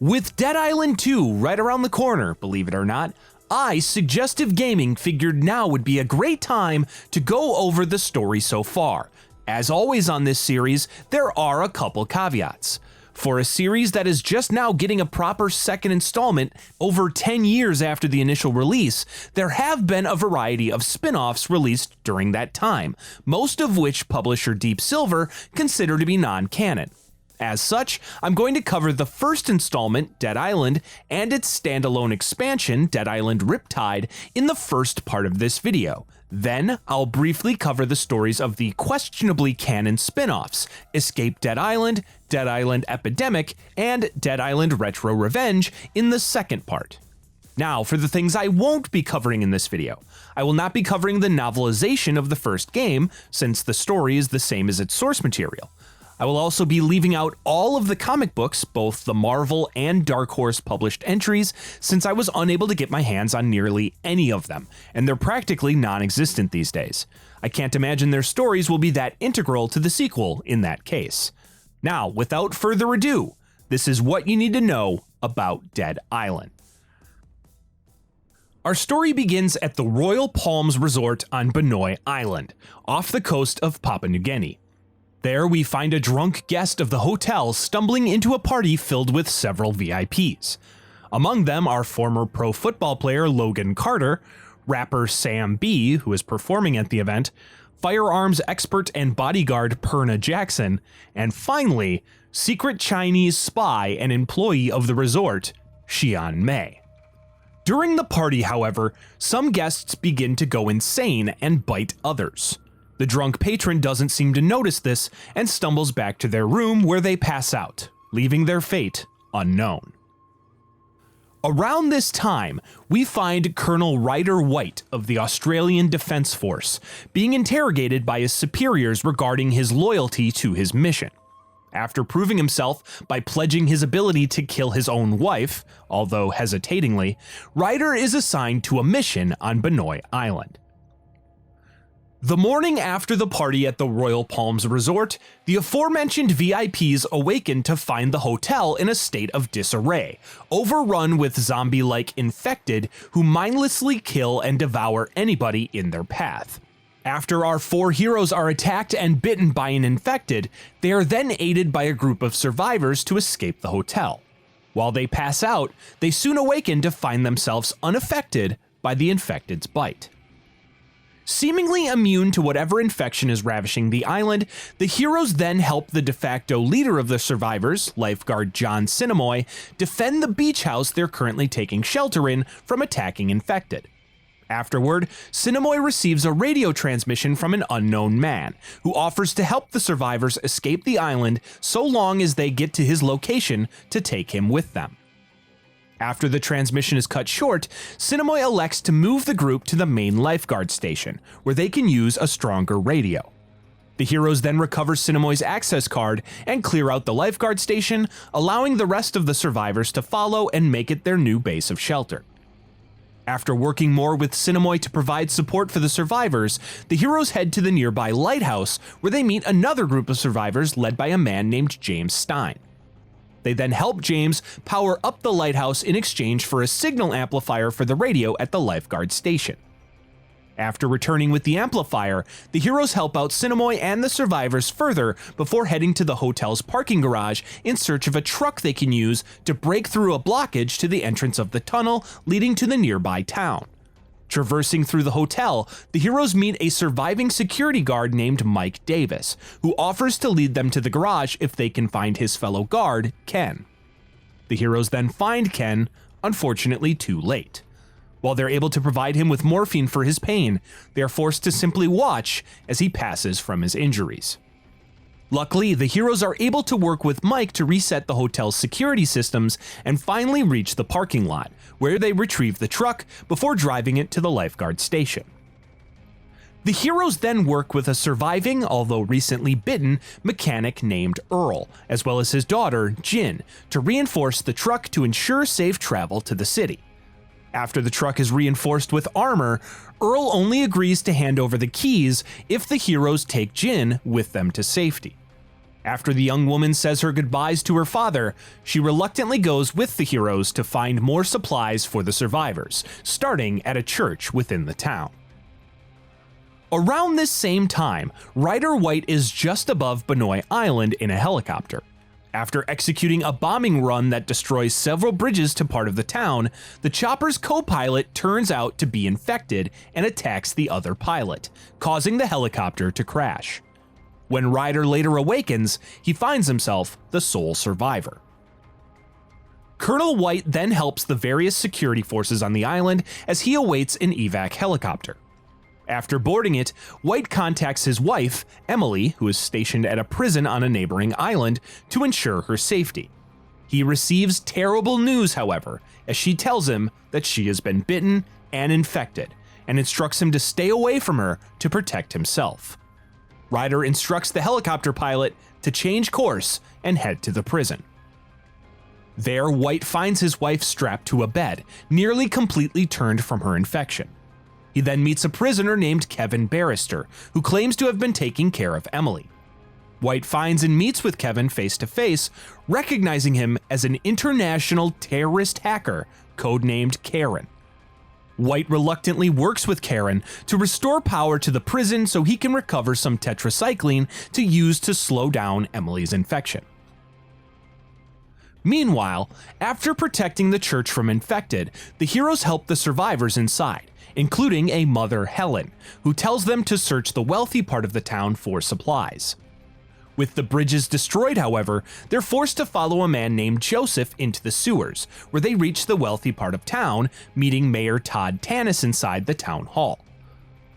With Dead Island 2 right around the corner, believe it or not, Suggestive Gaming figured now would be a great time to go over the story so far. As always on this series, there are a couple caveats. For a series that is just now getting a proper second installment over 10 years after the initial release, there have been a variety of spin-offs released during that time, most of which publisher Deep Silver consider to be non-canon. As such, I'm going to cover the first installment, Dead Island, and its standalone expansion, Dead Island Riptide, in the first part of this video. Then, I'll briefly cover the stories of the questionably canon spin-offs, Escape Dead Island Epidemic, and Dead Island Retro Revenge in the second part. Now, for the things I won't be covering in this video. I will not be covering the novelization of the first game, since the story is the same as its source material. I will also be leaving out all of the comic books, both the Marvel and Dark Horse published entries, since I was unable to get my hands on nearly any of them, and they're practically non-existent these days. I can't imagine their stories will be that integral to the sequel in that case. Now, without further ado, this is what you need to know about Dead Island. Our story begins at the Royal Palms Resort on Benoi Island, off the coast of Papua New Guinea. There we find a drunk guest of the hotel stumbling into a party filled with several VIPs. Among them are former pro football player Logan Carter, rapper Sam B, who is performing at the event, firearms expert and bodyguard Perna Jackson, and finally, secret Chinese spy and employee of the resort, Xian Mei. During the party, however, some guests begin to go insane and bite others. The drunk patron doesn't seem to notice this and stumbles back to their room where they pass out, leaving their fate unknown. Around this time, we find Colonel Ryder White of the Australian Defence Force being interrogated by his superiors regarding his loyalty to his mission. After proving himself by pledging his ability to kill his own wife, although hesitatingly, Ryder is assigned to a mission on Benoi Island. The morning after the party at the Royal Palms Resort, the aforementioned VIPs awaken to find the hotel in a state of disarray, overrun with zombie-like infected who mindlessly kill and devour anybody in their path. After our four heroes are attacked and bitten by an infected, they are then aided by a group of survivors to escape the hotel. While they pass out, they soon awaken to find themselves unaffected by the infected's bite. Seemingly immune to whatever infection is ravishing the island, the heroes then help the de facto leader of the survivors, lifeguard John Sinnamoy, defend the beach house they're currently taking shelter in from attacking infected. Afterward, Sinnamoy receives a radio transmission from an unknown man, who offers to help the survivors escape the island so long as they get to his location to take him with them. After the transmission is cut short, Sinnamoy elects to move the group to the main lifeguard station, where they can use a stronger radio. The heroes then recover Sinnamoy's access card and clear out the lifeguard station, allowing the rest of the survivors to follow and make it their new base of shelter. After working more with Sinnamoy to provide support for the survivors, the heroes head to the nearby lighthouse, where they meet another group of survivors led by a man named James Stein. They then help James power up the lighthouse in exchange for a signal amplifier for the radio at the lifeguard station. After returning with the amplifier, the heroes help out Sinnamoy and the survivors further before heading to the hotel's parking garage in search of a truck they can use to break through a blockage to the entrance of the tunnel leading to the nearby town. Traversing through the hotel, the heroes meet a surviving security guard named Mike Davis, who offers to lead them to the garage if they can find his fellow guard, Ken. The heroes then find Ken, unfortunately too late. While they're able to provide him with morphine for his pain, they are forced to simply watch as he passes from his injuries. Luckily, the heroes are able to work with Mike to reset the hotel's security systems and finally reach the parking lot, where they retrieve the truck before driving it to the lifeguard station. The heroes then work with a surviving, although recently bitten, mechanic named Earl, as well as his daughter, Jin, to reinforce the truck to ensure safe travel to the city. After the truck is reinforced with armor, Earl only agrees to hand over the keys if the heroes take Jin with them to safety. After the young woman says her goodbyes to her father, she reluctantly goes with the heroes to find more supplies for the survivors, starting at a church within the town. Around this same time, Ryder White is just above Benoit Island in a helicopter. After executing a bombing run that destroys several bridges to part of the town, the chopper's co-pilot turns out to be infected and attacks the other pilot, causing the helicopter to crash. When Ryder later awakens, he finds himself the sole survivor. Colonel White then helps the various security forces on the island as he awaits an evac helicopter. After boarding it, White contacts his wife, Emily, who is stationed at a prison on a neighboring island, to ensure her safety. He receives terrible news, however, as she tells him that she has been bitten and infected, and instructs him to stay away from her to protect himself. Ryder instructs the helicopter pilot to change course and head to the prison. There, White finds his wife strapped to a bed, nearly completely turned from her infection. He then meets a prisoner named Kevin Barrister, who claims to have been taking care of Emily. White finds and meets with Kevin face to face, recognizing him as an international terrorist hacker codenamed Karen. White reluctantly works with Karen to restore power to the prison so he can recover some tetracycline to use to slow down Emily's infection. Meanwhile, after protecting the church from infected, the heroes help the survivors inside, including a mother, Helen, who tells them to search the wealthy part of the town for supplies. With the bridges destroyed, however, they're forced to follow a man named Joseph into the sewers, where they reach the wealthy part of town, meeting Mayor Todd Tanis inside the town hall.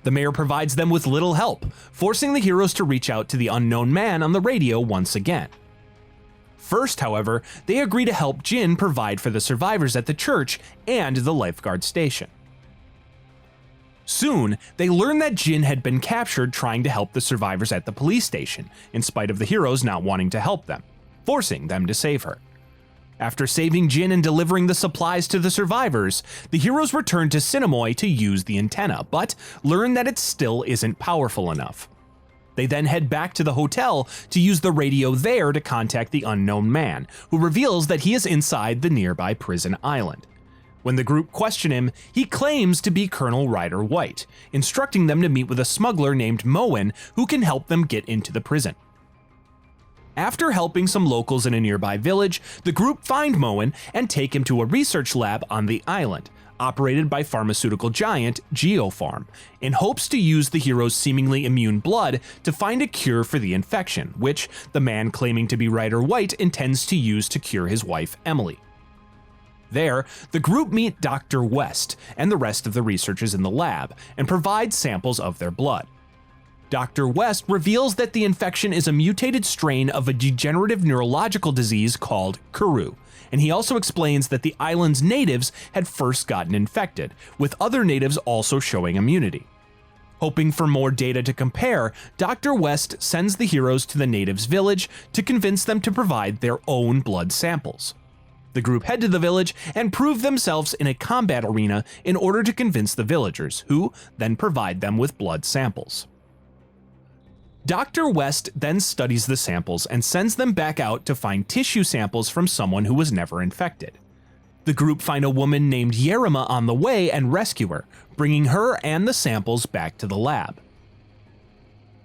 The mayor provides them with little help, forcing the heroes to reach out to the unknown man on the radio once again. First, however, they agree to help Jin provide for the survivors at the church and the lifeguard station. Soon, they learn that Jin had been captured trying to help the survivors at the police station, in spite of the heroes not wanting to help them, forcing them to save her. After saving Jin and delivering the supplies to the survivors, the heroes return to Sinamoi to use the antenna, but learn that it still isn't powerful enough. They then head back to the hotel to use the radio there to contact the unknown man, who reveals that he is inside the nearby prison island. When the group question him, he claims to be Colonel Ryder White, instructing them to meet with a smuggler named Moen who can help them get into the prison. After helping some locals in a nearby village, the group find Moen and take him to a research lab on the island, operated by pharmaceutical giant GeoPharm, in hopes to use the hero's seemingly immune blood to find a cure for the infection, which the man claiming to be Ryder White intends to use to cure his wife Emily. There, the group meet Dr. West and the rest of the researchers in the lab and provide samples of their blood. Dr. West reveals that the infection is a mutated strain of a degenerative neurological disease called Kuru, and he also explains that the island's natives had first gotten infected, with other natives also showing immunity. Hoping for more data to compare, Dr. West sends the heroes to the natives' village to convince them to provide their own blood samples. The group head to the village and prove themselves in a combat arena in order to convince the villagers, who then provide them with blood samples. Dr. West then studies the samples and sends them back out to find tissue samples from someone who was never infected. The group find a woman named Yerima on the way and rescue her, bringing her and the samples back to the lab.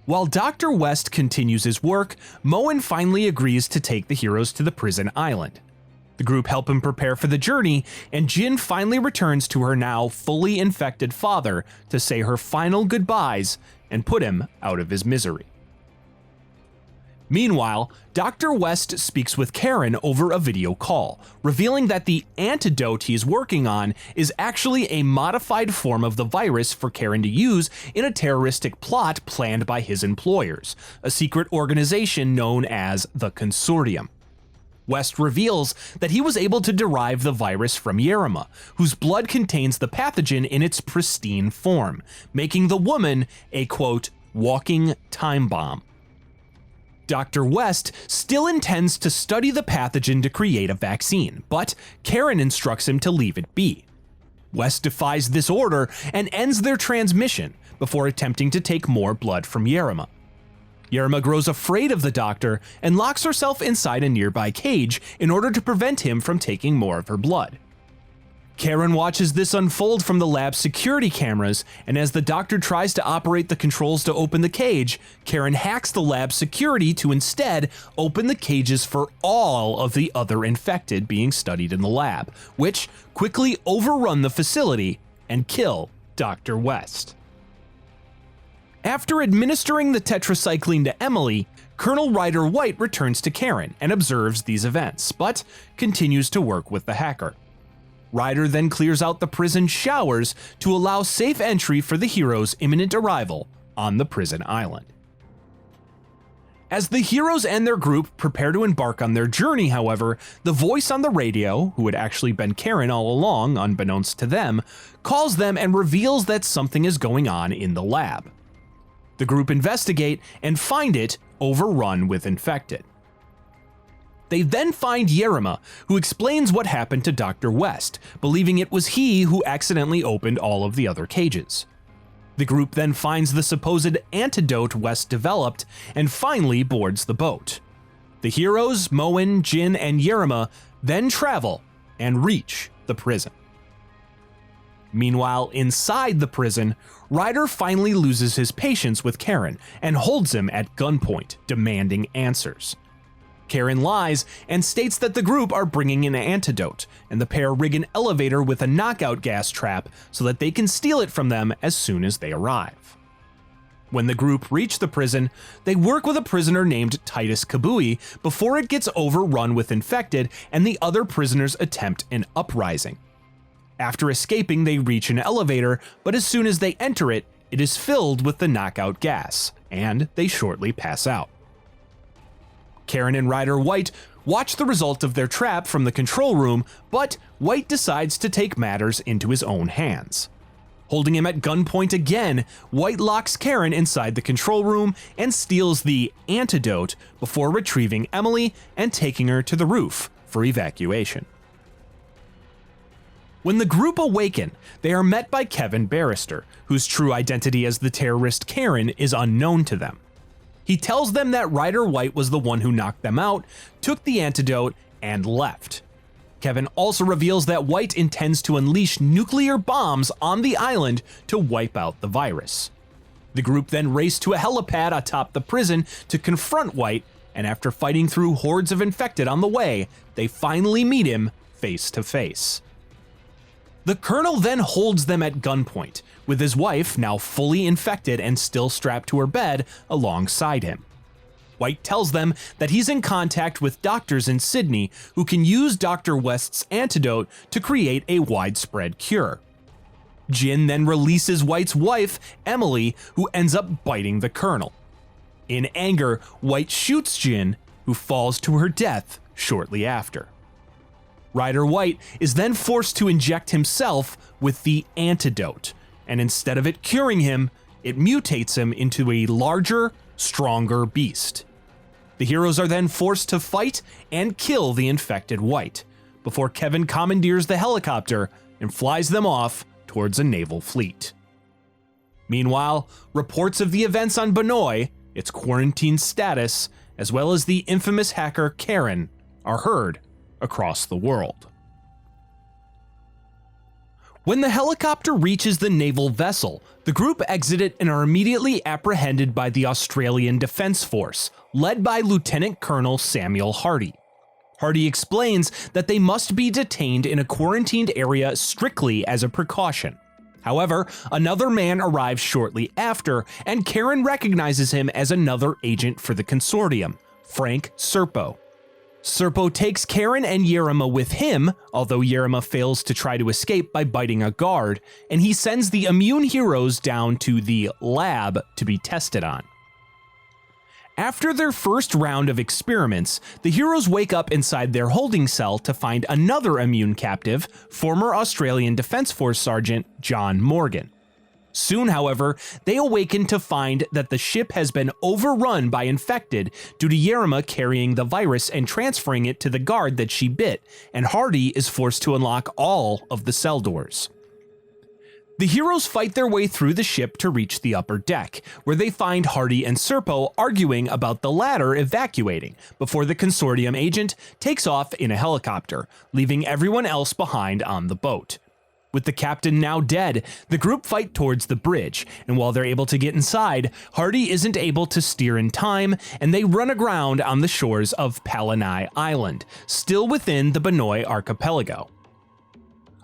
While Dr. West continues his work, Moen finally agrees to take the heroes to the prison island. The group help him prepare for the journey, and Jin finally returns to her now fully infected father to say her final goodbyes and put him out of his misery. Meanwhile, Dr. West speaks with Karen over a video call, revealing that the antidote he's working on is actually a modified form of the virus for Karen to use in a terroristic plot planned by his employers, a secret organization known as the Consortium. West reveals that he was able to derive the virus from Yerima, whose blood contains the pathogen in its pristine form, making the woman a, quote, walking time bomb. Dr. West still intends to study the pathogen to create a vaccine, but Karen instructs him to leave it be. West defies this order and ends their transmission before attempting to take more blood from Yerima. Yerma grows afraid of the doctor and locks herself inside a nearby cage in order to prevent him from taking more of her blood. Karen watches this unfold from the lab's security cameras, and as the doctor tries to operate the controls to open the cage, Karen hacks the lab's security to instead open the cages for all of the other infected being studied in the lab, which quickly overrun the facility and kill Dr. West. After administering the tetracycline to Emily, Colonel Ryder White returns to Karen and observes these events, but continues to work with the hacker. Ryder then clears out the prison showers to allow safe entry for the heroes' imminent arrival on the prison island. As the heroes and their group prepare to embark on their journey, however, the voice on the radio, who had actually been Karen all along unbeknownst to them, calls them and reveals that something is going on in the lab. The group investigate and find it overrun with infected. They then find Yerma, who explains what happened to Dr. West, believing it was he who accidentally opened all of the other cages. The group then finds the supposed antidote West developed and finally boards the boat. The heroes, Moen, Jin, and Yerma then travel and reach the prison. Meanwhile, inside the prison, Ryder finally loses his patience with Karen and holds him at gunpoint, demanding answers. Karen lies and states that the group are bringing an antidote, and the pair rig an elevator with a knockout gas trap so that they can steal it from them as soon as they arrive. When the group reach the prison, they work with a prisoner named Titus Kabui before it gets overrun with infected and the other prisoners attempt an uprising. After escaping, they reach an elevator, but as soon as they enter it, it is filled with the knockout gas, and they shortly pass out. Karen and Ryder White watch the result of their trap from the control room, but White decides to take matters into his own hands. Holding him at gunpoint again, White locks Karen inside the control room and steals the antidote before retrieving Emily and taking her to the roof for evacuation. When the group awaken, they are met by Kevin Barrister, whose true identity as the terrorist Karen is unknown to them. He tells them that Ryder White was the one who knocked them out, took the antidote, and left. Kevin also reveals that White intends to unleash nuclear bombs on the island to wipe out the virus. The group then race to a helipad atop the prison to confront White, and after fighting through hordes of infected on the way, they finally meet him face to face. The colonel then holds them at gunpoint, with his wife, now fully infected and still strapped to her bed, alongside him. White tells them that he's in contact with doctors in Sydney who can use Dr. West's antidote to create a widespread cure. Jin then releases White's wife, Emily, who ends up biting the colonel. In anger, White shoots Jin, who falls to her death shortly after. Ryder White is then forced to inject himself with the antidote, and instead of it curing him, it mutates him into a larger, stronger beast. The heroes are then forced to fight and kill the infected White, before Kevin commandeers the helicopter and flies them off towards a naval fleet. Meanwhile, reports of the events on Banoi, its quarantine status, as well as the infamous hacker Karen, are heard across the world. When the helicopter reaches the naval vessel, the group exit it and are immediately apprehended by the Australian Defence Force, led by Lieutenant Colonel Samuel Hardy. Hardy explains that they must be detained in a quarantined area strictly as a precaution. However, another man arrives shortly after, and Karen recognizes him as another agent for the consortium, Frank Serpo. Serpo takes Karen and Yerma with him, although Yerma fails to try to escape by biting a guard, and he sends the immune heroes down to the lab to be tested on. After their first round of experiments, the heroes wake up inside their holding cell to find another immune captive, former Australian Defence Force Sergeant John Morgan. Soon, however, they awaken to find that the ship has been overrun by infected due to Yerma carrying the virus and transferring it to the guard that she bit, and Hardy is forced to unlock all of the cell doors. The heroes fight their way through the ship to reach the upper deck, where they find Hardy and Serpo arguing about the latter evacuating, before the consortium agent takes off in a helicopter, leaving everyone else behind on the boat. With the captain now dead, the group fight towards the bridge, and while they're able to get inside, Hardy isn't able to steer in time, and they run aground on the shores of Palanai Island, still within the Banoi archipelago.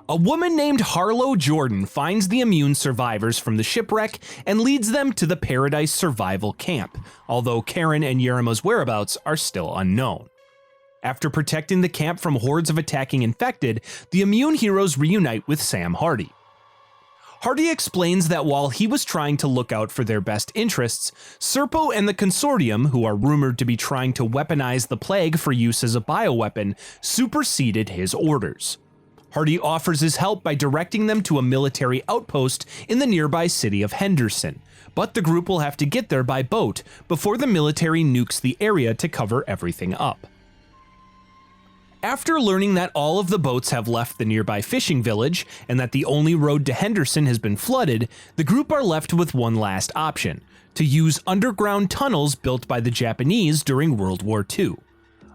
A woman named Harlow Jordan finds the immune survivors from the shipwreck and leads them to the Paradise Survival Camp, although Karen and Yerimo's whereabouts are still unknown. After protecting the camp from hordes of attacking infected, the immune heroes reunite with Sam Hardy. Hardy explains that while he was trying to look out for their best interests, Serpo and the consortium, who are rumored to be trying to weaponize the plague for use as a bioweapon, superseded his orders. Hardy offers his help by directing them to a military outpost in the nearby city of Henderson, but the group will have to get there by boat before the military nukes the area to cover everything up. After learning that all of the boats have left the nearby fishing village and that the only road to Henderson has been flooded, the group are left with one last option: to use underground tunnels built by the Japanese during World War II.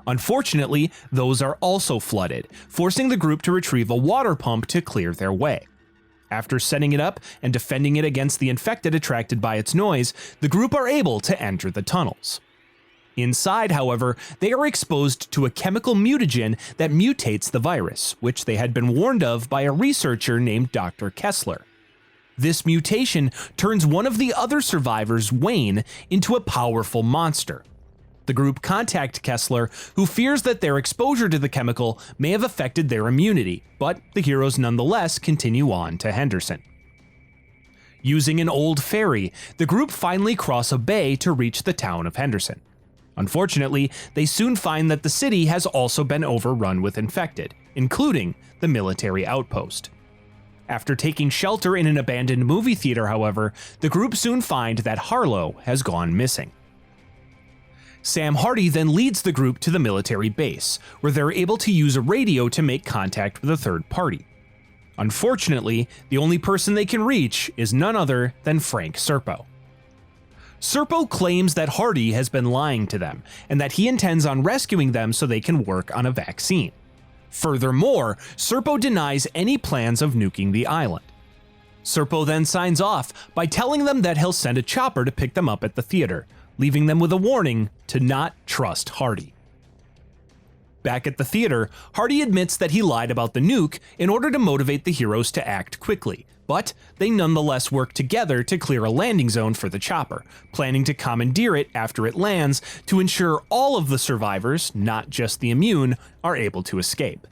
Unfortunately, those are also flooded, forcing the group to retrieve a water pump to clear their way. After setting it up and defending it against the infected attracted by its noise, the group are able to enter the tunnels. Inside, however, they are exposed to a chemical mutagen that mutates the virus, which they had been warned of by a researcher named Dr. Kessler. This mutation turns one of the other survivors, Wayne, into a powerful monster. The group contact Kessler, who fears that their exposure to the chemical may have affected their immunity, but the heroes nonetheless continue on to Henderson. Using an old ferry, the group finally cross a bay to reach the town of Henderson. Unfortunately, they soon find that the city has also been overrun with infected, including the military outpost. After taking shelter in an abandoned movie theater, however, the group soon find that Harlow has gone missing. Sam Hardy then leads the group to the military base, where they're able to use a radio to make contact with a third party. Unfortunately, the only person they can reach is none other than Frank Serpo. Serpo claims that Hardy has been lying to them, and that he intends on rescuing them so they can work on a vaccine. Furthermore, Serpo denies any plans of nuking the island. Serpo then signs off by telling them that he'll send a chopper to pick them up at the theater, leaving them with a warning to not trust Hardy. Back at the theater, Hardy admits that he lied about the nuke in order to motivate the heroes to act quickly, but they nonetheless work together to clear a landing zone for the chopper, planning to commandeer it after it lands to ensure all of the survivors, not just the immune, are able to escape.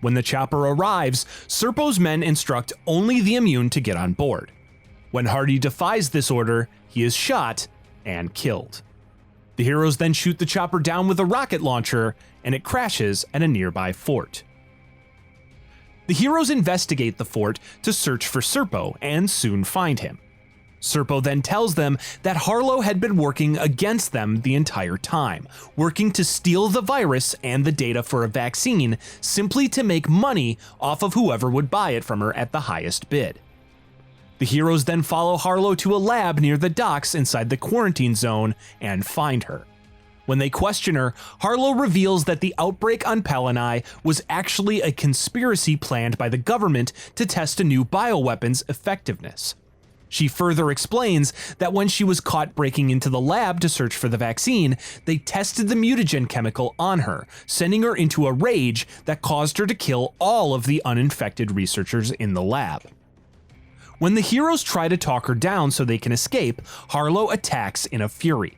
When the chopper arrives, Serpo's men instruct only the immune to get on board. When Hardy defies this order, he is shot and killed. The heroes then shoot the chopper down with a rocket launcher, and it crashes at a nearby fort. The heroes investigate the fort to search for Serpo and soon find him. Serpo then tells them that Harlow had been working against them the entire time, working to steal the virus and the data for a vaccine simply to make money off of whoever would buy it from her at the highest bid. The heroes then follow Harlow to a lab near the docks inside the quarantine zone and find her. When they question her, Harlow reveals that the outbreak on Palanai was actually a conspiracy planned by the government to test a new bioweapon's effectiveness. She further explains that when she was caught breaking into the lab to search for the vaccine, they tested the mutagen chemical on her, sending her into a rage that caused her to kill all of the uninfected researchers in the lab. When the heroes try to talk her down so they can escape, Harlow attacks in a fury.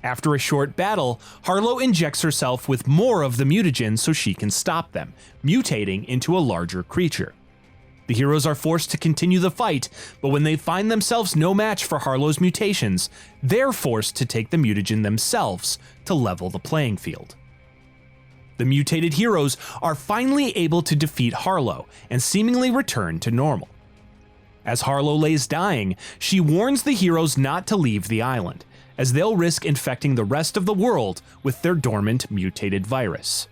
After a short battle, Harlow injects herself with more of the mutagen so she can stop them, mutating into a larger creature. The heroes are forced to continue the fight, but when they find themselves no match for Harlow's mutations, they're forced to take the mutagen themselves to level the playing field. The mutated heroes are finally able to defeat Harlow and seemingly return to normal. As Harlow lays dying, she warns the heroes not to leave the island, as they'll risk infecting the rest of the world with their dormant mutated virus.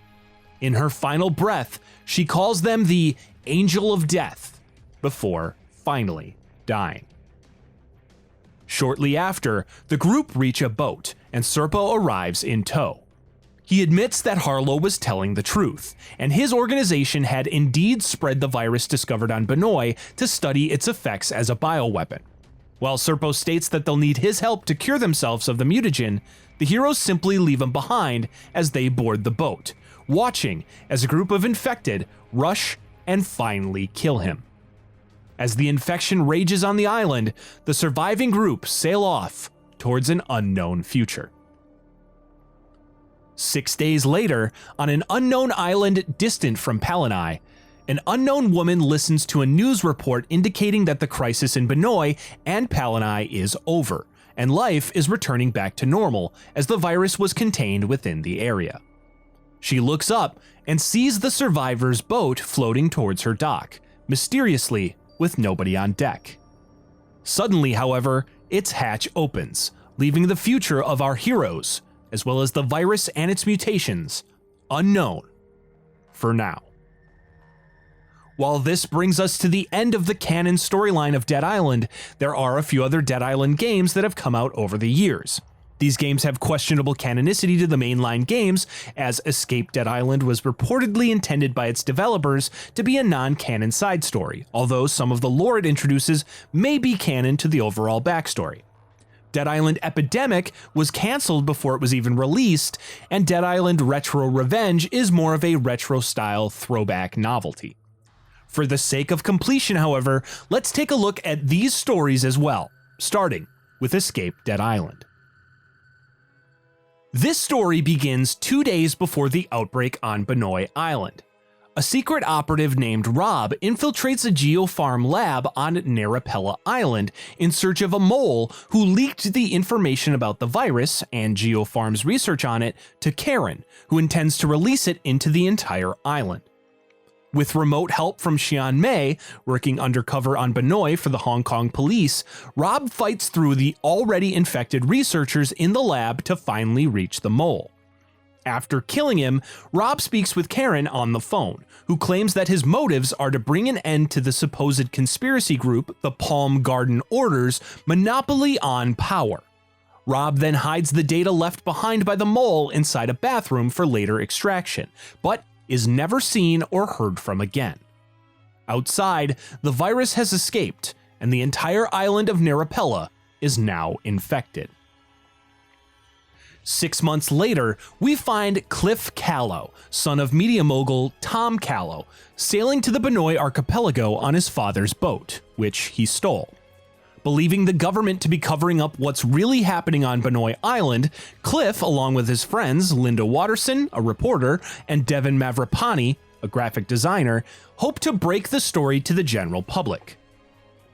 In her final breath, she calls them the Angel of Death before finally dying. Shortly after, the group reach a boat, and Serpo arrives in tow. He admits that Harlow was telling the truth, and his organization had indeed spread the virus discovered on Benoy to study its effects as a bioweapon. While Serpo states that they'll need his help to cure themselves of the mutagen, the heroes simply leave him behind as they board the boat, watching as a group of infected rush and finally kill him. As the infection rages on the island, the surviving group sail off towards an unknown future. 6 days later, on an unknown island distant from Palanai, an unknown woman listens to a news report indicating that the crisis in Benoy and Palanai is over, and life is returning back to normal as the virus was contained within the area. She looks up and sees the survivors' boat floating towards her dock, mysteriously with nobody on deck. Suddenly, however, its hatch opens, leaving the future of our heroes, as well as the virus and its mutations, unknown for now. While this brings us to the end of the canon storyline of Dead Island, there are a few other Dead Island games that have come out over the years. These games have questionable canonicity to the mainline games, as Escape Dead Island was reportedly intended by its developers to be a non-canon side story, although some of the lore it introduces may be canon to the overall backstory. Dead Island Epidemic was cancelled before it was even released, and Dead Island Retro Revenge is more of a retro-style throwback novelty. For the sake of completion, however, let's take a look at these stories as well, starting with Escape Dead Island. This story begins 2 days before the outbreak on Benoy Island. A secret operative named Rob infiltrates a geofarm lab on Narapella Island in search of a mole who leaked the information about the virus and geofarm's research on it to Karen, who intends to release it into the entire island. With remote help from Xian Mei, working undercover on Benoy for the Hong Kong police, Rob fights through the already infected researchers in the lab to finally reach the mole. After killing him, Rob speaks with Karen on the phone, who claims that his motives are to bring an end to the supposed conspiracy group, the Palm Garden Order's monopoly on power. Rob then hides the data left behind by the mole inside a bathroom for later extraction, but is never seen or heard from again. Outside, the virus has escaped, and the entire island of Narapella is now infected. 6 months later, we find Cliff Callow, son of media mogul Tom Callow, sailing to the Benoy archipelago on his father's boat, which he stole. Believing the government to be covering up what's really happening on Benoy Island, Cliff, along with his friends Linda Watterson, a reporter, and Devin Mavrapani, a graphic designer, hope to break the story to the general public.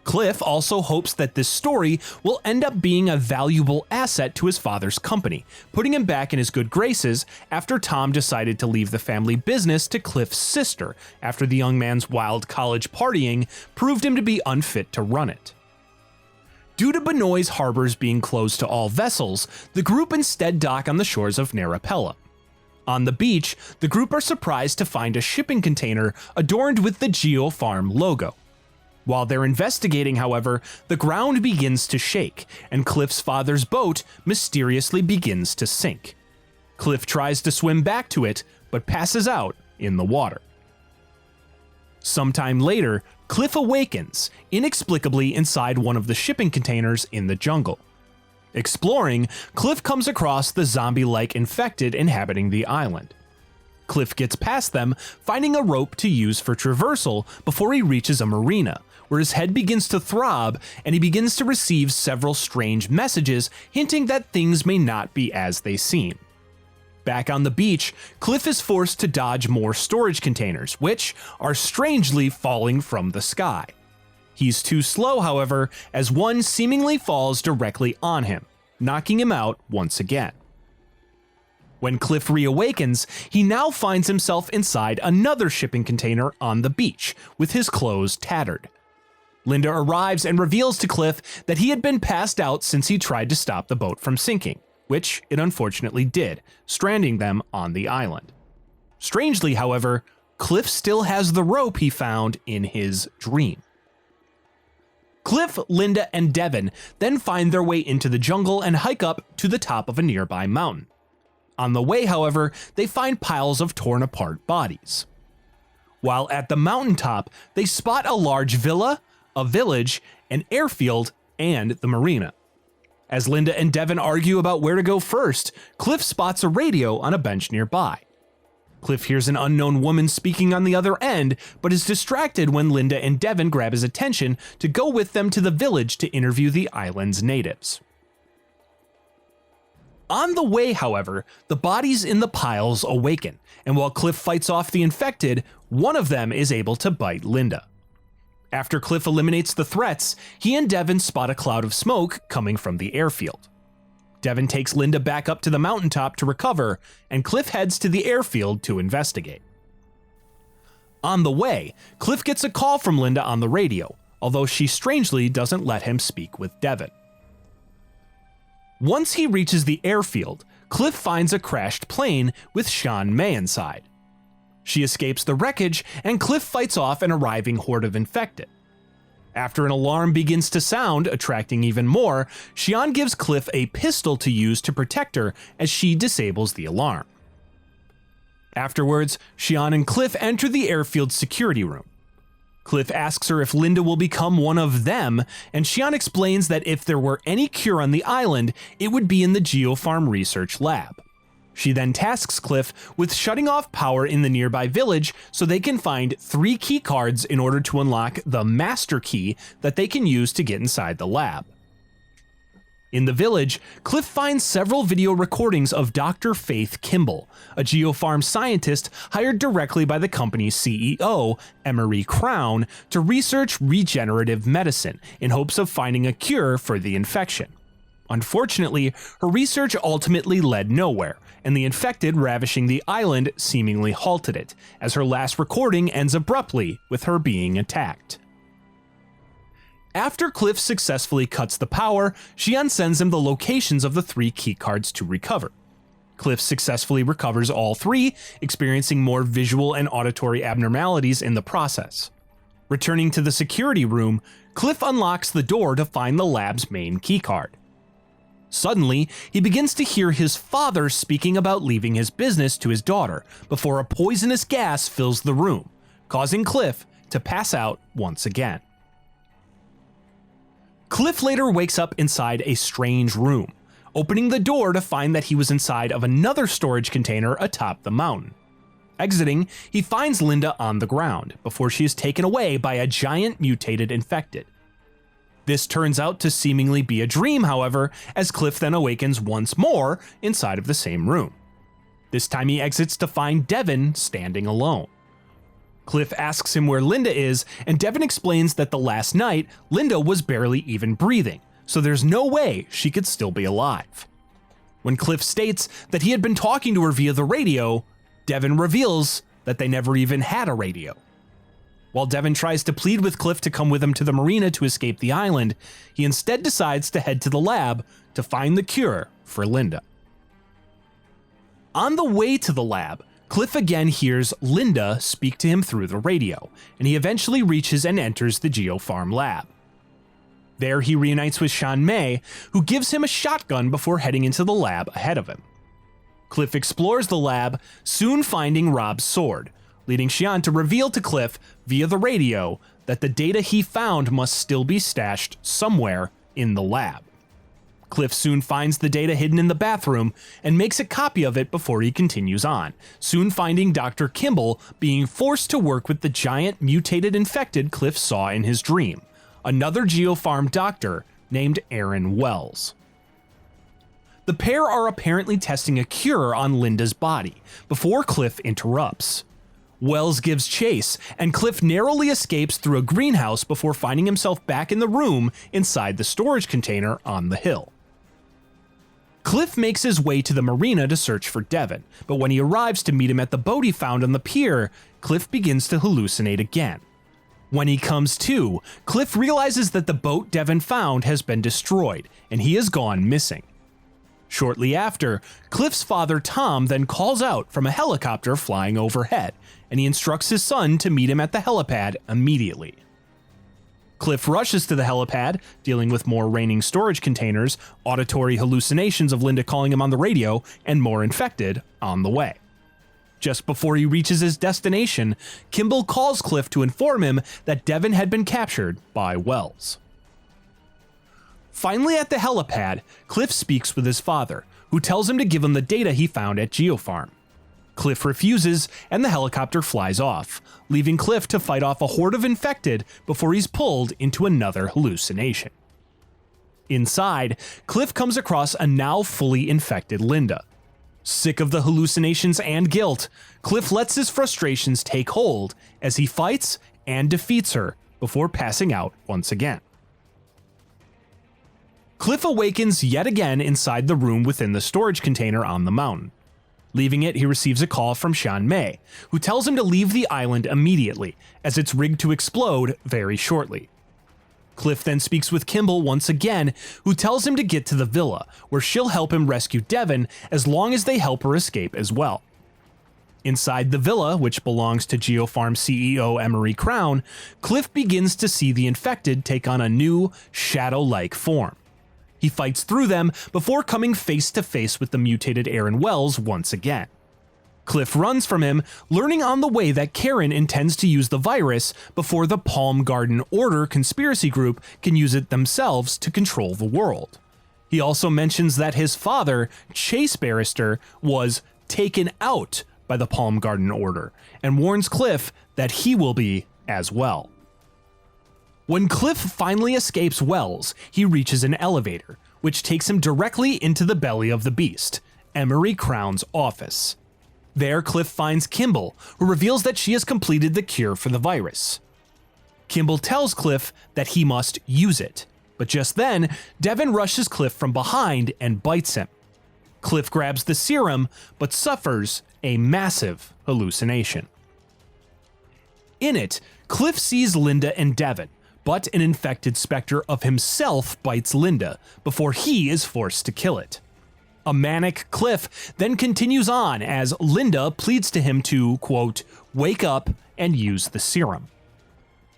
Cliff also hopes that this story will end up being a valuable asset to his father's company, putting him back in his good graces after Tom decided to leave the family business to Cliff's sister after the young man's wild college partying proved him to be unfit to run it. Due to Benoy's harbors being closed to all vessels, the group instead dock on the shores of Narapella. On the beach, the group are surprised to find a shipping container adorned with the Geofarm logo. While they're investigating, however, the ground begins to shake, and Cliff's father's boat mysteriously begins to sink. Cliff tries to swim back to it, but passes out in the water. Sometime later, Cliff awakens, inexplicably inside one of the shipping containers in the jungle. Exploring, Cliff comes across the zombie-like infected inhabiting the island. Cliff gets past them, finding a rope to use for traversal before he reaches a marina, where his head begins to throb and he begins to receive several strange messages hinting that things may not be as they seem. Back on the beach, Cliff is forced to dodge more storage containers, which are strangely falling from the sky. He's too slow, however, as one seemingly falls directly on him, knocking him out once again. When Cliff reawakens, he now finds himself inside another shipping container on the beach, with his clothes tattered. Linda arrives and reveals to Cliff that he had been passed out since he tried to stop the boat from sinking, which it unfortunately did, stranding them on the island. Strangely, however, Cliff still has the rope he found in his dream. Cliff, Linda, and Devin then find their way into the jungle and hike up to the top of a nearby mountain. On the way, however, they find piles of torn apart bodies. While at the mountaintop, they spot a large villa, a village, an airfield, and the marina. As Linda and Devin argue about where to go first, Cliff spots a radio on a bench nearby. Cliff hears an unknown woman speaking on the other end, but is distracted when Linda and Devin grab his attention to go with them to the village to interview the island's natives. On the way, however, the bodies in the piles awaken, and while Cliff fights off the infected, one of them is able to bite Linda. After Cliff eliminates the threats, he and Devin spot a cloud of smoke coming from the airfield. Devin takes Linda back up to the mountaintop to recover, and Cliff heads to the airfield to investigate. On the way, Cliff gets a call from Linda on the radio, although she strangely doesn't let him speak with Devin. Once he reaches the airfield, Cliff finds a crashed plane with Sean May inside. She escapes the wreckage, and Cliff fights off an arriving horde of infected. After an alarm begins to sound, attracting even more, Xian gives Cliff a pistol to use to protect her as she disables the alarm. Afterwards, Xian and Cliff enter the airfield's security room. Cliff asks her if Linda will become one of them, and Xian explains that if there were any cure on the island, it would be in the Geofarm research lab. She then tasks Cliff with shutting off power in the nearby village so they can find 3 key cards in order to unlock the master key that they can use to get inside the lab. In the village, Cliff finds several video recordings of Dr. Faith Kimball, a Geofarm scientist hired directly by the company's CEO, Emery Crown, to research regenerative medicine in hopes of finding a cure for the infection. Unfortunately, her research ultimately led nowhere, and the infected ravishing the island seemingly halted it, as her last recording ends abruptly with her being attacked. After Cliff successfully cuts the power, Xian sends him the locations of the 3 keycards to recover. Cliff successfully recovers all 3, experiencing more visual and auditory abnormalities in the process. Returning to the security room, Cliff unlocks the door to find the lab's main keycard. Suddenly, he begins to hear his father speaking about leaving his business to his daughter before a poisonous gas fills the room, causing Cliff to pass out once again. Cliff later wakes up inside a strange room, opening the door to find that he was inside of another storage container atop the mountain. Exiting, he finds Linda on the ground before she is taken away by a giant mutated infected. This turns out to seemingly be a dream, however, as Cliff then awakens once more inside of the same room. This time he exits to find Devin standing alone. Cliff asks him where Linda is, and Devin explains that the last night, Linda was barely even breathing, so there's no way she could still be alive. When Cliff states that he had been talking to her via the radio, Devin reveals that they never even had a radio. While Devin tries to plead with Cliff to come with him to the marina to escape the island, he instead decides to head to the lab to find the cure for Linda. On the way to the lab, Cliff again hears Linda speak to him through the radio, and he eventually reaches and enters the Geofarm lab. There he reunites with Sean May, who gives him a shotgun before heading into the lab ahead of him. Cliff explores the lab, soon finding Rob's sword, leading Xian to reveal to Cliff via the radio that the data he found must still be stashed somewhere in the lab. Cliff soon finds the data hidden in the bathroom and makes a copy of it before he continues on, soon finding Dr. Kimball being forced to work with the giant mutated infected Cliff saw in his dream, another Geofarm doctor named Aaron Wells. The pair are apparently testing a cure on Linda's body before Cliff interrupts. Wells gives chase, and Cliff narrowly escapes through a greenhouse before finding himself back in the room inside the storage container on the hill. Cliff makes his way to the marina to search for Devin, but when he arrives to meet him at the boat he found on the pier, Cliff begins to hallucinate again. When he comes to, Cliff realizes that the boat Devin found has been destroyed, and he has gone missing. Shortly after, Cliff's father Tom then calls out from a helicopter flying overhead, and he instructs his son to meet him at the helipad immediately. Cliff rushes to the helipad, dealing with more raining storage containers, auditory hallucinations of Linda calling him on the radio, and more infected on the way. Just before he reaches his destination, Kimball calls Cliff to inform him that Devin had been captured by Wells. Finally at the helipad, Cliff speaks with his father, who tells him to give him the data he found at Geofarm. Cliff refuses, and the helicopter flies off, leaving Cliff to fight off a horde of infected before he's pulled into another hallucination. Inside, Cliff comes across a now fully infected Linda. Sick of the hallucinations and guilt, Cliff lets his frustrations take hold as he fights and defeats her before passing out once again. Cliff awakens yet again inside the room within the storage container on the mountain. Leaving it, he receives a call from Sean May, who tells him to leave the island immediately, as it's rigged to explode very shortly. Cliff then speaks with Kimball once again, who tells him to get to the villa, where she'll help him rescue Devin as long as they help her escape as well. Inside the villa, which belongs to Geofarm CEO Emery Crown, Cliff begins to see the infected take on a new, shadow-like form. He fights through them before coming face to face with the mutated Aaron Wells once again. Cliff runs from him, learning on the way that Karen intends to use the virus before the Palm Garden Order conspiracy group can use it themselves to control the world. He also mentions that his father, Chase Barrister, was taken out by the Palm Garden Order, and warns Cliff that he will be as well. When Cliff finally escapes Wells, he reaches an elevator, which takes him directly into the belly of the beast, Emery Crown's office. There, Cliff finds Kimball, who reveals that she has completed the cure for the virus. Kimball tells Cliff that he must use it, but just then, Devin rushes Cliff from behind and bites him. Cliff grabs the serum, but suffers a massive hallucination. In it, Cliff sees Linda and Devin, but an infected specter of himself bites Linda before he is forced to kill it. A manic Cliff then continues on as Linda pleads to him to, quote, wake up and use the serum.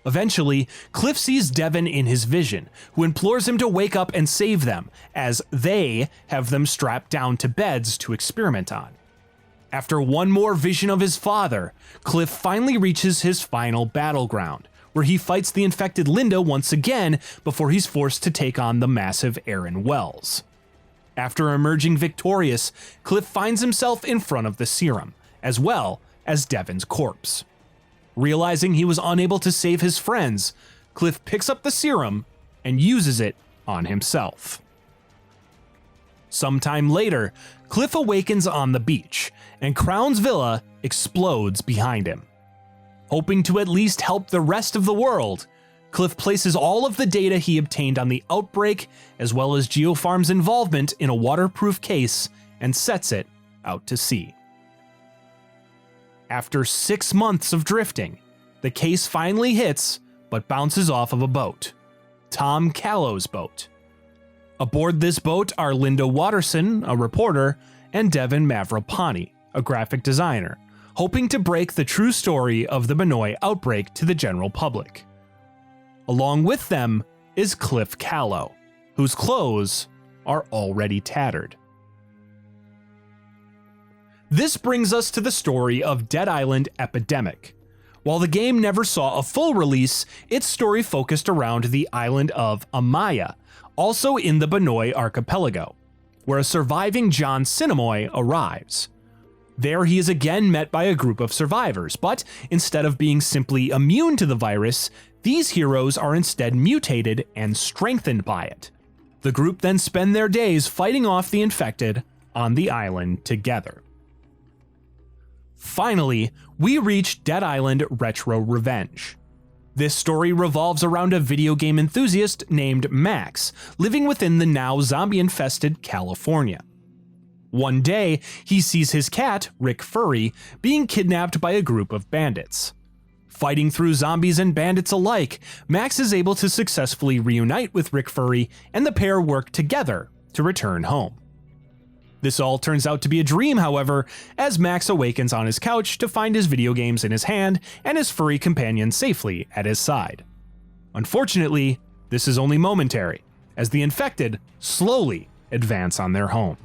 Eventually, Cliff sees Devin in his vision, who implores him to wake up and save them, as they have them strapped down to beds to experiment on. After one more vision of his father, Cliff finally reaches his final battleground, where he fights the infected Linda once again before he's forced to take on the massive Aaron Wells. After emerging victorious, Cliff finds himself in front of the serum, as well as Devin's corpse. Realizing he was unable to save his friends, Cliff picks up the serum and uses it on himself. Sometime later, Cliff awakens on the beach, and Crown's villa explodes behind him. Hoping to at least help the rest of the world, Cliff places all of the data he obtained on the outbreak, as well as Geofarm's involvement, in a waterproof case and sets it out to sea. After 6 months of drifting, the case finally hits, but bounces off of a boat. Tom Callow's boat. Aboard this boat are Linda Watterson, a reporter, and Devin Mavropani, a graphic designer, hoping to break the true story of the Benoi outbreak to the general public. Along with them is Cliff Callow, whose clothes are already tattered. This brings us to the story of Dead Island Epidemic. While the game never saw a full release, its story focused around the island of Amaya, also in the Benoi archipelago, where a surviving John Sinamoi arrives. There he is again met by a group of survivors, but instead of being simply immune to the virus, these heroes are instead mutated and strengthened by it. The group then spend their days fighting off the infected on the island together. Finally, we reach Dead Island Retro Revenge. This story revolves around a video game enthusiast named Max, living within the now zombie-infested California. One day, he sees his cat, Rick Furry, being kidnapped by a group of bandits. Fighting through zombies and bandits alike, Max is able to successfully reunite with Rick Furry, and the pair work together to return home. This all turns out to be a dream, however, as Max awakens on his couch to find his video games in his hand and his furry companion safely at his side. Unfortunately, this is only momentary, as the infected slowly advance on their home.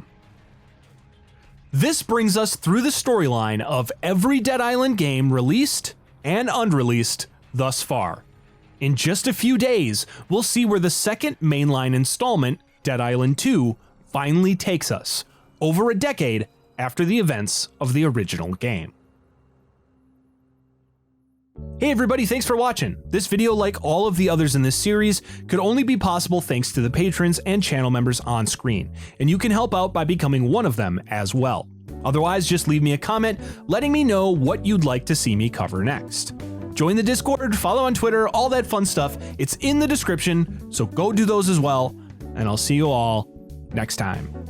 This brings us through the storyline of every Dead Island game released and unreleased thus far. In just a few days, we'll see where the second mainline installment, Dead Island 2, finally takes us, over a decade after the events of the original game. Hey everybody, thanks for watching. This video, like all of the others in this series, could only be possible thanks to the patrons and channel members on screen, and you can help out by becoming one of them as well. Otherwise, just leave me a comment letting me know what you'd like to see me cover next. Join the Discord, follow on Twitter, all that fun stuff. It's in the description, so go do those as well, and I'll see you all next time.